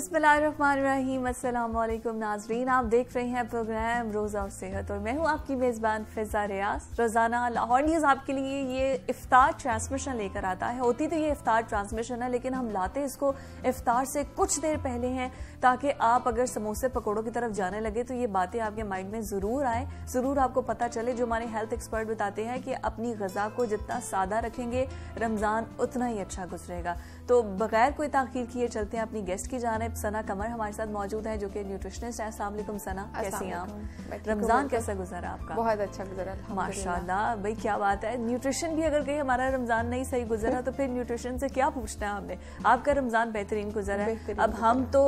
बिस्मिल्लाहिर्रहमानिर्रहीम, अस्सलाम वालेकुम नाजरीन। आप देख रहे हैं प्रोग्राम रोज़ा और सेहत और मैं हूं आपकी मेज़बान फ़िज़ा रियाज। रोज़ाना लाहौर न्यूज़ आपके लिए ये इफ्तार ट्रांसमिशन लेकर आता है। होती तो ये इफ्तार ट्रांसमिशन है, लेकिन हम लाते इसको इफ्तार से कुछ देर पहले हैं ताकि आप अगर समोसे पकौड़ों की तरफ जाने लगे तो ये बातें आपके माइंड में ज़रूर आए, ज़रूर आपको पता चले। जो हमारे हेल्थ एक्सपर्ट बताते हैं कि अपनी ग़ज़ा को जितना सादा रखेंगे रमज़ान उतना ही अच्छा गुजरेगा। तो बगैर कोई ताख़ीर किए चलते हैं अपनी गेस्ट की जानिब। सना कमर हमारे साथ मौजूद है जो कि न्यूट्रिशनिस्ट है। अस्सलाम वालेकुम सना, कैसी हैं आप? रमज़ान कैसा गुजरा आपका? बहुत अच्छा गुजरा माशाल्लाह। भाई क्या बात है। न्यूट्रिशन भी अगर कहीं हमारा रमज़ान नहीं सही गुजरा तो फिर न्यूट्रिशन से क्या पूछना है हमने। आपका रमज़ान बेहतरीन गुजरा है। अब हम तो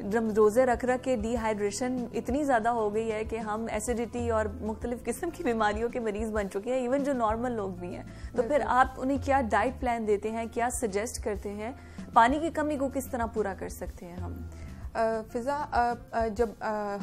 रोजे रख रख के डिहाइड्रेशन इतनी ज़्यादा हो गई है कि हम एसिडिटी और मुख्तलिफ किस्म की बीमारियों के मरीज बन चुके हैं, इवन जो नॉर्मल लोग भी हैं। तो फिर आप उन्हें क्या डाइट प्लान देते हैं, क्या सजेस्ट करते हैं? पानी की कमी को किस तरह पूरा कर सकते हैं हम? फिज़ा, जब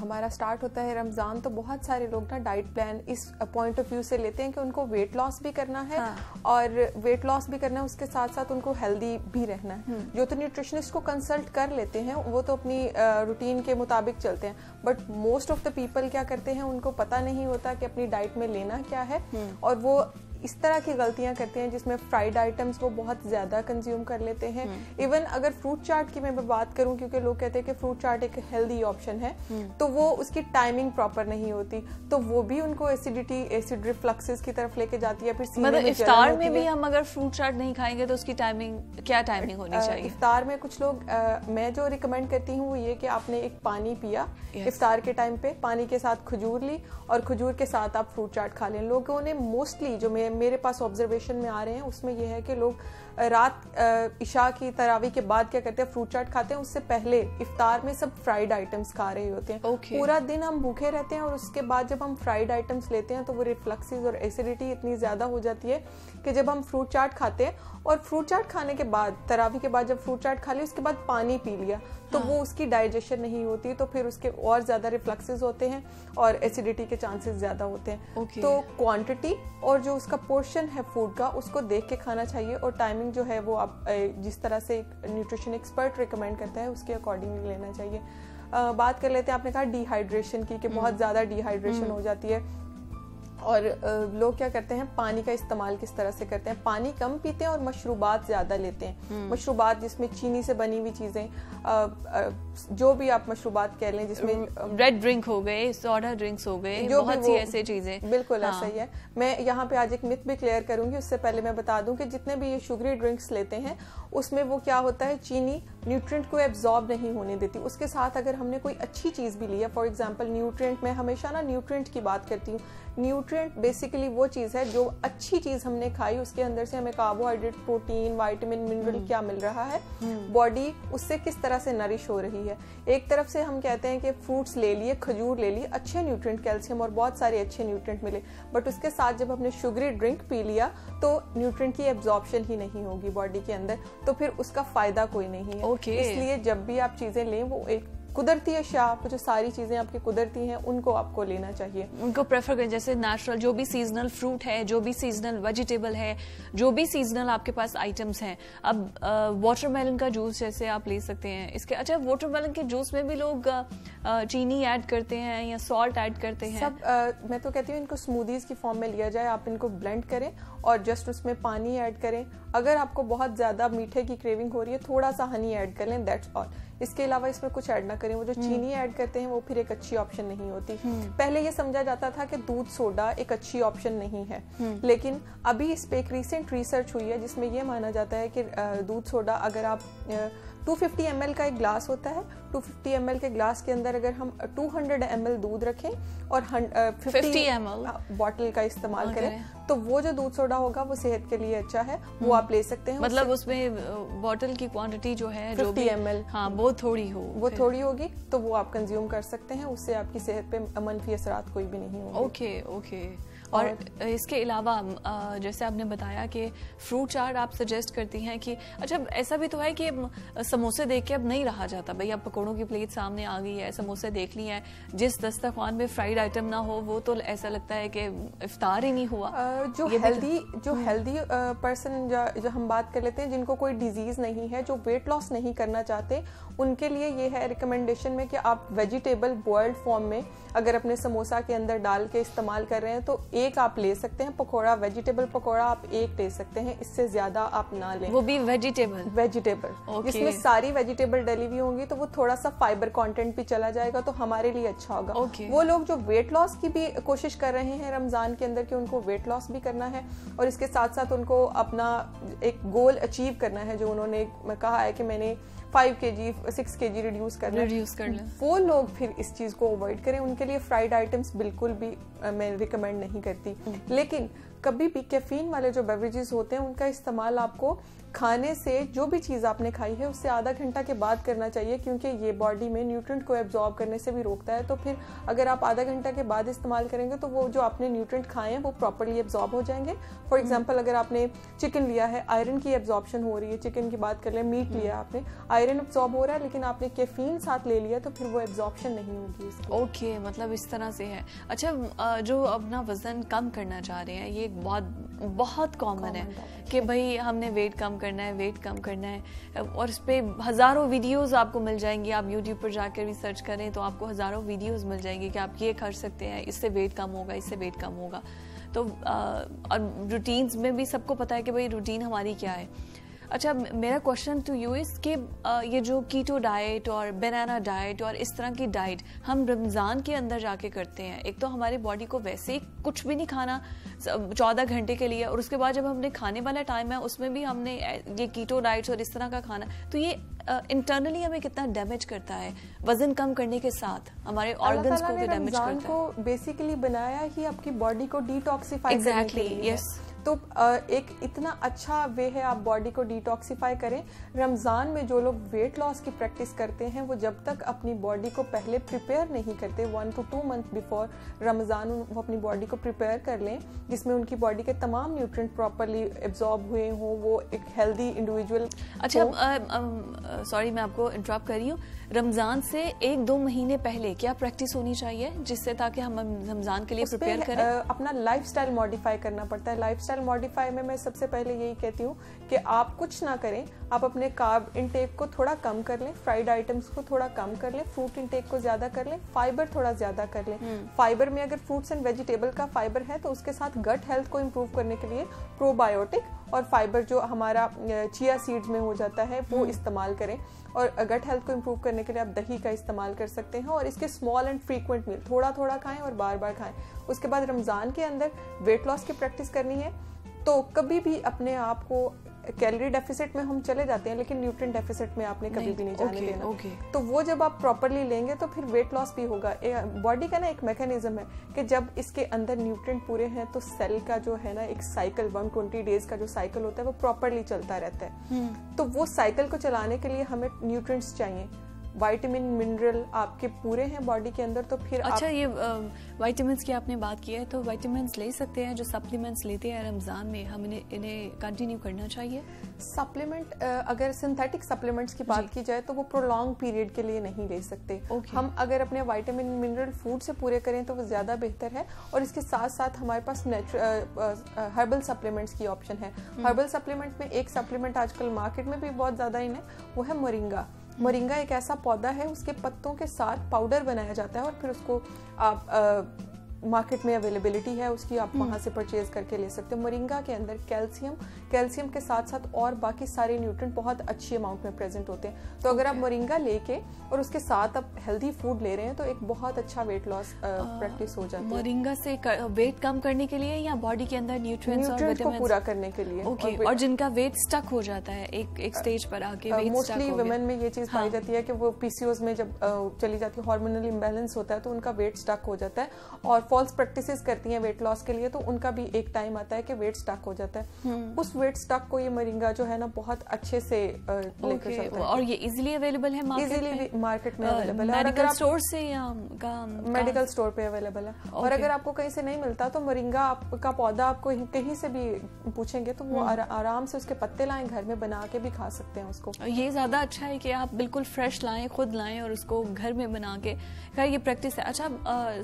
हमारा स्टार्ट होता है रमज़ान तो बहुत सारे लोग ना डाइट प्लान इस पॉइंट ऑफ व्यू से लेते हैं कि उनको वेट लॉस भी करना है। हाँ। और वेट लॉस भी करना है, उसके साथ साथ उनको हेल्दी भी रहना है। जो तो न्यूट्रिशनिस्ट को कंसल्ट कर लेते हैं वो तो अपनी रूटीन के मुताबिक चलते हैं, but most of the people क्या करते हैं, उनको पता नहीं होता कि अपनी डाइट में लेना क्या है और वो इस तरह की गलतियां करते हैं जिसमें फ्राइड आइटम्स वो बहुत ज्यादा कंज्यूम कर लेते हैं। इवन अगर फ्रूट चाट की मैं बात करूं, क्योंकि लोग कहते हैं कि फ्रूट चाट एक हेल्दी ऑप्शन है, तो वो उसकी टाइमिंग प्रॉपर नहीं होती, तो वो भी उनको एसिडिटी, एसिड रिफ्लक्सेस की तरफ लेके जाती है। फिर मतलब इफ्तार में भी हम अगर फ्रूट चाट नहीं खाएंगे तो उसकी टाइमिंग क्या टाइमिंग होनी चाहिए? इफ्तार में कुछ लोग मैं जो रिकमेंड करती हूँ वो ये कि आपने एक पानी पिया इफ्तार के टाइम पे, पानी के साथ खजूर ली और खजूर के साथ आप फ्रूट चाट खा लें। लोगों ने मोस्टली जो मेरे पास ऑब्जर्वेशन में आ रहे हैं उसमें यह है कि लोग रात इशा की तरावी के बाद क्या करते हैं, फ्रूट चाट खाते हैं, उससे पहले इफ्तार में सब फ्राइड आइटम्स खा रहे होते हैं। पूरा दिन हम भूखे रहते हैं और उसके बाद जब हम फ्राइड आइटम्स लेते हैं तो वो रिफ्लक्सेस और एसिडिटी इतनी ज्यादा हो जाती है कि जब हम फ्रूट चाट खाते हैं और फ्रूट चाट खाने के बाद, तरावी के बाद जब फ्रूट चाट खा ली उसके बाद पानी पी लिया तो वो उसकी डाइजेशन नहीं होती, तो फिर उसके और ज्यादा रिफ्लक्सेस होते हैं और एसिडिटी के चांसेस ज्यादा होते हैं। तो क्वांटिटी और जो उसका पोर्शन है फूड का उसको देख के खाना चाहिए और टाइमिंग जो है वो आप जिस तरह से न्यूट्रिशन एक्सपर्ट रिकमेंड करता है उसके अकॉर्डिंगली लेना चाहिए। बात कर लेते हैं, आपने कहा डिहाइड्रेशन की, कि बहुत ज्यादा डिहाइड्रेशन हो जाती है और लोग क्या करते हैं, पानी का इस्तेमाल किस तरह से करते हैं, पानी कम पीते हैं और मशरूबात ज्यादा लेते हैं। मशरूबात जिसमें चीनी से बनी हुई चीजें, जो भी आप मशरूबात कह लें, जिसमें रेड ड्रिंक हो गए, सोडा ड्रिंक्स हो गए, बहुत सी ऐसी चीजें। बिल्कुल ऐसा ही है। मैं यहाँ पे आज एक मिथ भी क्लियर करूंगी, उससे पहले मैं बता दूं कि जितने भी ये शुगरी ड्रिंक्स लेते हैं उसमें वो क्या होता है, चीनी न्यूट्रिएंट को एब्जॉर्ब नहीं होने देती। उसके साथ अगर हमने कोई अच्छी चीज भी ली है, फॉर एग्जांपल न्यूट्रिएंट, मैं हमेशा ना न्यूट्रिएंट की बात करती हूँ। न्यूट्रिएंट बेसिकली वो चीज है जो अच्छी चीज हमने खाई, उसके अंदर से हमें कार्बोहाइड्रेट, प्रोटीन, विटामिन, मिनरल क्या मिल रहा है, बॉडी उससे किस तरह से नरिश हो रही है। एक तरफ से हम कहते हैं कि फ्रूट्स ले लिए, खजूर ले ली, अच्छे न्यूट्रिएंट, कैल्शियम और बहुत सारे अच्छे न्यूट्रिएंट मिले, बट उसके साथ जब हमने शुगरी ड्रिंक पी लिया तो न्यूट्रिएंट की एब्जॉर्प्शन ही नहीं होगी बॉडी के अंदर, तो फिर उसका फायदा कोई नहीं है। इसलिए जब भी आप चीजें लें वो एक कुदरती अशा, जो सारी चीजें आपकी कुदरती हैं उनको आपको लेना चाहिए, उनको प्रेफर करें। जैसे नेचुरल जो भी सीजनल फ्रूट है, जो भी सीजनल वेजिटेबल है, जो भी सीजनल आपके पास आइटम्स हैं। अब वाटरमेलन का जूस जैसे आप ले सकते हैं इसके। अच्छा, वाटरमेलन के जूस में भी लोग चीनी ऐड करते हैं या सॉल्ट ऐड करते हैं। सब मैं तो कहती हूँ इनको स्मूदीज की फॉर्म में लिया जाए, आप इनको ब्लेंड करें और जस्ट उसमें पानी ऐड करें। अगर आपको बहुत ज्यादा मीठे की क्रेविंग हो रही है थोड़ा सा हनी ऐड कर लें, दैट्स ऑल। इसके अलावा इसमें कुछ ऐड ना करें। वो जो चीनी ऐड करते हैं वो फिर एक अच्छी ऑप्शन नहीं होती। पहले ये समझा जाता था कि दूध सोडा एक अच्छी ऑप्शन नहीं है, लेकिन अभी इस पे एक रिसेंट रिसर्च हुई है जिसमें ये माना जाता है कि दूध सोडा, अगर आप 250 ml का एक ग्लास होता है, 250 ml के ग्लास के अंदर अगर हम 200 ml दूध रखें और 50 ml बॉटल का इस्तेमाल करें तो वो जो दूध सोडा होगा वो सेहत के लिए अच्छा है, वो आप ले सकते हैं। मतलब उसमें बॉटल की क्वांटिटी जो है 50 ml, हाँ, वो थोड़ी हो, वो थोड़ी होगी तो वो आप कंज्यूम कर सकते हैं, उससे आपकी सेहत पे मनफी असरात कोई भी नहीं होंगे। ओके। और इसके अलावा जैसे आपने बताया कि फ्रूट चाट आप सजेस्ट करती हैं कि अच्छा ऐसा भी तो है कि समोसे देख के अब नहीं रहा जाता, भाई अब पकौड़ों की प्लेट सामने आ गई है, समोसे देख लिए हैं, जिस दस्तरखान में फ्राइड आइटम ना हो वो तो ऐसा लगता है कि इफ्तार ही नहीं हुआ। जो हेल्दी पर्सन जो हम बात कर लेते हैं, जिनको कोई डिजीज नहीं है, जो वेट लॉस नहीं करना चाहते, उनके लिए ये है रिकमेंडेशन में कि आप वेजिटेबल बॉइल्ड फॉर्म में अगर अपने समोसा के अंदर डाल के इस्तेमाल कर रहे हैं तो एक आप ले सकते हैं पकौड़ा, वेजिटेबल पकौड़ा आप एक ले सकते हैं, इससे ज्यादा आप ना लें। वो भी वेजिटेबल जिसमें सारी वेजिटेबल डली हुई होंगी, तो वो थोड़ा सा फाइबर कंटेंट भी चला जाएगा, तो हमारे लिए अच्छा होगा। वो लोग जो वेट लॉस की भी कोशिश कर रहे हैं रमजान के अंदर कि उनको वेट लॉस भी करना है और इसके साथ साथ उनको अपना एक गोल अचीव करना है, जो उन्होंने कहा है कि मैंने 5 kg 6 kg रिड्यूस करना है, वो लोग फिर इस चीज को अवॉइड करें। उनके लिए फ्राइड आइटम्स बिल्कुल भी मैं रिकमेंड नहीं करती। लेकिन कभी भी कैफीन वाले जो बेवरेजेस होते हैं उनका इस्तेमाल आपको खाने से, जो भी चीज़ आपने खाई है उससे आधा घंटा के बाद करना चाहिए, क्योंकि ये बॉडी में न्यूट्रिएंट को एब्जॉर्ब करने से भी रोकता है। तो फिर अगर आप आधा घंटा के बाद इस्तेमाल करेंगे तो वो जो आपने न्यूट्रिएंट खाए हैं वो प्रॉपर्ली एब्जॉर्ब हो जाएंगे। फॉर एग्जांपल अगर आपने चिकन लिया है, आयरन की एब्जॉर्प्शन हो रही है, चिकन की बात कर लें, मीट लिया आपने, आयरन एब्जॉर्ब हो रहा है, लेकिन आपने कैफीन साथ ले लिया तो फिर वो एब्जॉर्प्शन नहीं होगी। ओके, मतलब इस तरह से है। अच्छा, जो अपना वजन कम करना चाह रहे हैं, ये बहुत कॉमन है कि भाई हमने वेट कम करना है और इस पे हज़ारों वीडियोस आपको मिल जाएंगी। आप यूट्यूब पर जाकर रिसर्च करें तो आपको हज़ारों वीडियोस मिल जाएंगी कि आप ये कर सकते हैं, इससे वेट कम होगा, इससे वेट कम होगा। तो और रूटीन्स में भी सबको पता है कि भाई रूटीन हमारी क्या है। अच्छा, मेरा क्वेश्चन टू यू इस कि ये जो कीटो डाइट और बनाना डाइट और इस तरह की डाइट हम रमज़ान के अंदर जाके करते हैं, एक तो हमारी बॉडी को वैसे ही कुछ भी नहीं खाना 14 घंटे के लिए, और उसके बाद जब हमने खाने वाला टाइम है उसमें भी हमने ये कीटो डाइट्स और इस तरह का खाना, तो ये इंटरनली हमें कितना डैमेज करता है वजन कम करने के साथ, हमारे ऑर्गन्स को भी डैमेज करता है। को बेसिकली बनाया ही आपकी बॉडी को डिटॉक्सिफाई करने के लिए। यस। तो एक इतना अच्छा वे है आप बॉडी को डिटॉक्सिफाई करें। रमज़ान में जो लोग वेट लॉस की प्रैक्टिस करते हैं वो जब तक अपनी बॉडी को पहले प्रिपेयर नहीं करते, 1 to 2 मंथ बिफोर रमज़ान वो अपनी बॉडी को प्रिपेयर कर लें, जिसमें उनकी बॉडी के तमाम न्यूट्रिएंट प्रॉपर्ली एब्जॉर्ब हुए हों, वो एक हेल्दी इंडिविजुअल। अच्छा, सॉरी मैं आपको इंटरप्ट कर रही हूँ, रमज़ान से 1-2 महीने पहले क्या प्रैक्टिस होनी चाहिए जिससे ताकि हम रमज़ान के लिए प्रिपेयर करें? अपना लाइफस्टाइल मॉडिफाई करना पड़ता है। लाइफस्टाइल मॉडिफाई में मैं सबसे पहले यही कहती हूँ कि आप कुछ ना करें, आप अपने कार्ब इनटेक को थोड़ा कम कर लें, फ्राइड आइटम्स को थोड़ा कम कर लें, फ्रूट इनटेक को ज्यादा कर लें, फाइबर थोड़ा ज्यादा कर लें। फाइबर में अगर फ्रूट्स एंड वेजिटेबल का फाइबर है तो उसके साथ गट हेल्थ को इम्प्रूव करने के लिए प्रोबायोटिक और फाइबर जो हमारा चिया सीड्स में हो जाता है वो इस्तेमाल करें। और गट हेल्थ को इम्प्रूव करने के लिए आप दही का इस्तेमाल कर सकते हैं और इसके स्मॉल एंड फ्रीक्वेंट मील थोड़ा थोड़ा खाएं और बार बार खाएं। उसके बाद रमज़ान के अंदर वेट लॉस की प्रैक्टिस करनी है तो कभी भी अपने आप को, कैलोरी डेफिसिट में हम चले जाते हैं लेकिन न्यूट्रिएंट डेफिसिट में आपने कभी भी नहीं जाने देना। तो वो जब आप प्रॉपर्ली लेंगे तो फिर वेट लॉस भी होगा। बॉडी का ना एक मैकेनिज्म है कि जब इसके अंदर न्यूट्रिएंट पूरे हैं तो सेल का जो है ना एक साइकिल 120 डेज का जो साइकिल होता है वो प्रॉपर्ली चलता रहता है। तो वो साइकिल को चलाने के लिए हमें न्यूट्रिएंट्स चाहिए, विटामिन मिनरल आपके पूरे हैं बॉडी के अंदर। तो फिर अच्छा, ये विटामिन्स की आपने बात की है, तो विटामिन्स ले सकते हैं जो सप्लीमेंट्स लेते हैं रमजान में, हम इन्हें कंटिन्यू करना चाहिए? सप्लीमेंट अगर सिंथेटिक सप्लीमेंट्स की बात की जाए तो वो प्रोलॉन्ग पीरियड के लिए नहीं ले सकते। हम अगर अपने विटामिन मिनरल फूड से पूरे करें तो वो ज्यादा बेहतर है। और इसके साथ साथ हमारे पास हर्बल सप्लीमेंट्स की ऑप्शन है। हर्बल सप्लीमेंट में एक सप्लीमेंट आजकल मार्केट में भी बहुत ज्यादा इन है, वो है मोरिंगा। मोरिंगा एक ऐसा पौधा है, उसके पत्तों के साथ पाउडर बनाया जाता है और फिर उसको आप मार्केट में अवेलेबिलिटी है उसकी, आप वहां से परचेज करके ले सकते हैं। मोरिंगा के अंदर कैल्शियम के साथ साथ और बाकी सारे न्यूट्रिएंट बहुत अच्छी अमाउंट में प्रेजेंट होते हैं। तो अगर आप मोरिंगा लेके और उसके साथ आप हेल्दी फूड ले रहे हैं तो एक बहुत अच्छा वेट लॉस प्रैक्टिस हो जाती है। मोरिंगा से वेट कम करने के लिए या बॉडी के अंदर न्यूट्रिएंट्स और विटामिन्स को पूरा करने के लिए? ओके। और जिनका वेट स्टक हो जाता है एक स्टेज पर आके, वेट मोस्टली वुमेन में ये चीज पाई जाती है कि वो पीसीओएस में जब चली जाती है, हार्मोनल इम्बैलेंस होता है तो उनका वेट स्टक हो जाता है और फॉल्स प्रैक्टिसेस करती हैं वेट लॉस के लिए, तो उनका भी एक टाइम आता है कि वेट स्टक हो जाता है। उस वेट स्टक को ये मोरिंगा जो है ना बहुत अच्छे से लेकर चलता है। और ये इजीली अवेलेबल है मार्केट में अवेलेबल है, मेडिकल स्टोर से या मेडिकल स्टोर पे अवेलेबल है। और अगर आपको कहीं से नहीं मिलता तो मोरिंगा का पौधा आपको कहीं से भी पूछेंगे तो वो आराम से उसके पत्ते लाएं, घर में बना के भी खा सकते हैं उसको। ये ज्यादा अच्छा है कि आप बिल्कुल फ्रेश लाएं, खुद लाएं और उसको घर में बना के। खैर ये प्रैक्टिस है। अच्छा,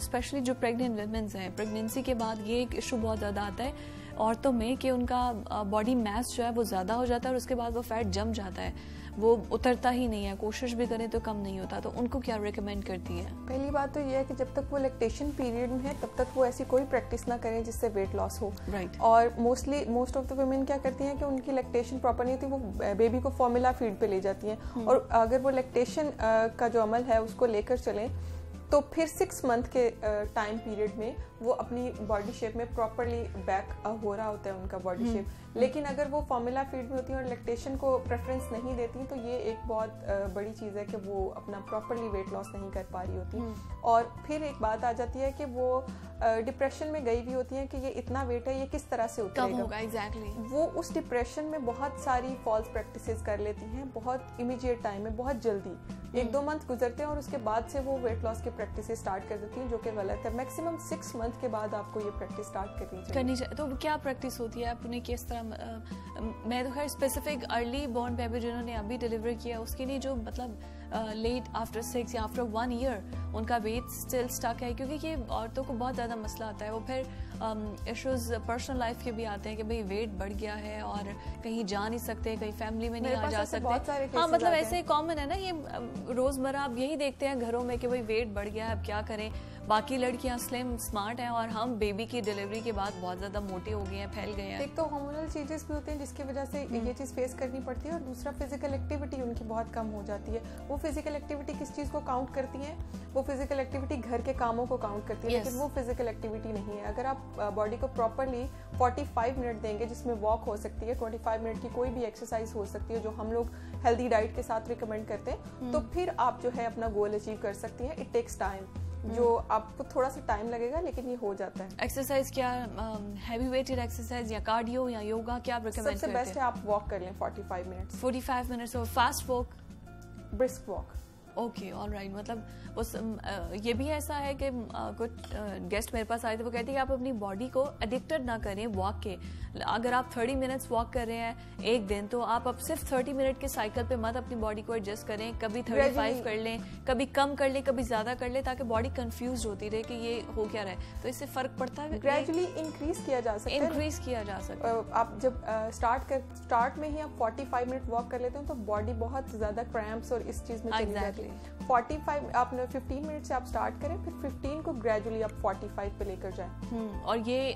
स्पेशली जो प्रेग्नेंट वुमेन्स हैं, प्रेगनेंसी के बाद ये एक इशू बहुत ज्यादा आता है औरतों में कि उनका बॉडी मास जो है वो ज्यादा हो जाता है और उसके बाद वो फैट जम जाता है, वो उतरता ही नहीं है, कोशिश भी करें तो कम नहीं होता। तो उनको क्या रिकमेंड करती है? पहली बात तो ये है कि जब तक वो लैक्टेशन पीरियड में है तब तक वो ऐसी कोई प्रैक्टिस ना करें जिससे वेट लॉस हो। राइट। और मोस्ट ऑफ द वुमेन क्या करती हैं कि उनकी लैक्टेशन प्रॉपर नहीं होती, वो बेबी को फॉर्मूला फीड पे ले जाती हैं। और अगर वो लैक्टेशन का जो अमल है उसको लेकर चलें तो फिर 6 मंथ के टाइम पीरियड में वो अपनी बॉडी शेप में प्रॉपरली बैक हो रहा होता है उनका बॉडी शेप। लेकिन अगर वो फॉर्मूला फीड में होती हैं और लैक्टेशन को प्रेफरेंस नहीं देती तो ये एक बहुत बड़ी चीज़ है कि वो अपना प्रॉपरली वेट लॉस नहीं कर पा रही होती। और फिर एक बात आ जाती है कि वो डिप्रेशन में गई भी होती है कि ये इतना वेट है, ये किस तरह से उतरेगा। एग्जैक्टली। वो उस डिप्रेशन में बहुत सारी फॉल्स प्रैक्टिसेस कर लेती हैं बहुत इमीडिएट टाइम में, बहुत जल्दी 1-2 मंथ गुजरते हैं और उसके बाद से वो वेट लॉस की प्रैक्टिस स्टार्ट कर देती हैं, जो कि गलत है। मैक्सिमम 6 मंथ के बाद आपको ये प्रैक्टिस स्टार्ट करनी चाहिए। तो क्या प्रैक्टिस होती है? आपने किस तरह मैं तो खैर स्पेसिफिक अर्ली बॉर्न बेबी जिन्होंने अभी डिलीवर किया उसके लिए जो मतलब लेट आफ्टर 6 या आफ्टर 1 ईयर उनका वेट स्टिल स्टक है, क्योंकि ये औरतों को बहुत ज़्यादा मसला आता है। वो फिर इश्यूज पर्सनल लाइफ के भी आते हैं कि भाई वेट बढ़ गया है और कहीं जा नहीं सकते, कहीं फैमिली में नहीं आ जा सकते। हाँ, मतलब ऐसे कॉमन है ना ये, रोजमर्रा आप यही देखते हैं घरों में कि भाई वेट बढ़ गया है, अब क्या करें। बाकी लड़कियां स्लिम स्मार्ट हैं और हम बेबी की डिलीवरी के बाद बहुत ज्यादा मोटे हो गए हैं, फैल गए हैं। एक तो हार्मोनल चेंजेस भी होते हैं जिसकी वजह से ये चीज फेस करनी पड़ती है, और दूसरा फिजिकल एक्टिविटी उनकी बहुत कम हो जाती है। वो फिजिकल एक्टिविटी किस चीज को काउंट करती है? वो फिजिकल एक्टिविटी घर के कामों को काउंट करती है। लेकिन वो फिजिकल एक्टिविटी नहीं है। अगर आप बॉडी को प्रॉपरली 45 मिनट देंगे जिसमें वॉक हो सकती है, 25 मिनट की कोई भी एक्सरसाइज हो सकती है जो हम लोग हेल्दी डाइट के साथ रिकमेंड करते हैं, तो फिर आप जो है अपना गोल अचीव कर सकती हैं। इट टेक्स टाइम, जो आपको थोड़ा सा टाइम लगेगा लेकिन ये हो जाता है। एक्सरसाइज क्या, हैवी वेटेड एक्सरसाइज या कार्डियो या योगा, क्या आप रिकमेंड करते हैं? सबसे बेस्ट है आप वॉक कर लें 45 मिनट्स। 45 मिनट्स और fast walk, brisk walk. Okay, alright. मतलब उस ये भी ऐसा है कि कुछ गेस्ट मेरे पास आए थे, वो कहते हैं कि आप अपनी बॉडी को एडिक्टेड ना करें वॉक के। अगर आप 30 मिनट्स वॉक कर रहे हैं एक दिन, तो आप अब सिर्फ 30 मिनट के साइकिल पे मत अपनी बॉडी को एडजस्ट करें। कभी 35 कर लें, कभी कम कर लें, कभी ज्यादा कर लें, ताकि बॉडी कंफ्यूज होती रहे कि ये हो क्या रहा है। तो इससे फर्क पड़ता है। ग्रेजुअली इंक्रीज किया जा सकता है। इंक्रीज किया जा सकता है। आप जब स्टार्ट में ही आप 45 मिनट वॉक कर लेते हो तो बॉडी बहुत ज्यादा क्रैम्प्स और इस चीज में चली जाती है। 45 आपने 15 मिनट से आप स्टार्ट करें, फिर 15 को ग्रेजुअली आप 45 पे लेकर जाएं। और ये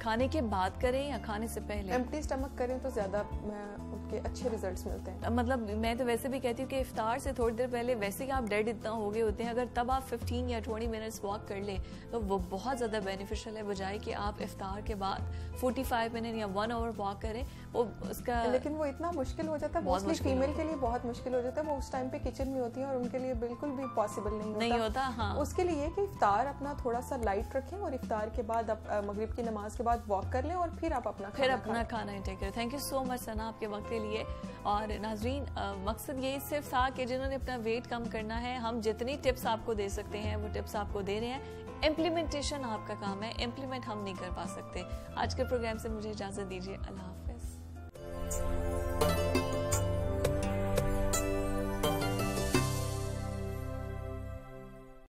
खाने के बाद करें या खाने से पहले? एम्प्टी स्टमक करें तो ज्यादा उनके अच्छे रिजल्ट्स मिलते हैं। मतलब मैं तो वैसे भी कहती हूँ कि इफ्तार से थोड़ी देर पहले वैसे ही आप डेड इतना हो गए होते हैं, अगर तब आप 15 या 20 मिनट्स वॉक कर लें तो वो बहुत ज्यादा बेनिफिशियल है, बजाय कि आप इफ्तार के बाद 45 मिनट या 1 आवर वॉक करें। वो उसका लेकिन वो इतना मुश्किल हो जाता है, मोस्टली फीमेल के लिए बहुत मुश्किल हो जाता है। वो उस टाइम पे किचन में होती है और उनके लिए बिल्कुल भी पॉसिबल नहीं होता। हाँ। उसके लिए कि इफ्तार अपना थोड़ा सा लाइट रखें और इफ्तार के बाद आप मगरिब की नमाज के बाद वॉक कर लें और फिर आप अपना खाना इंटेक करें। थैंक यू सो मच सना आपके वक्त के लिए। और नाजरीन, मकसद ये सिर्फ था कि जिन्होंने अपना वेट कम करना है, हम जितनी टिप्स आपको दे सकते हैं वो टिप्स आपको दे रहे हैं। इम्प्लीमेंटेशन आपका काम है, इम्प्लीमेंट हम नहीं कर पा सकते। आज के प्रोग्राम से मुझे इजाजत दीजिए। अल्लाह हाफिज।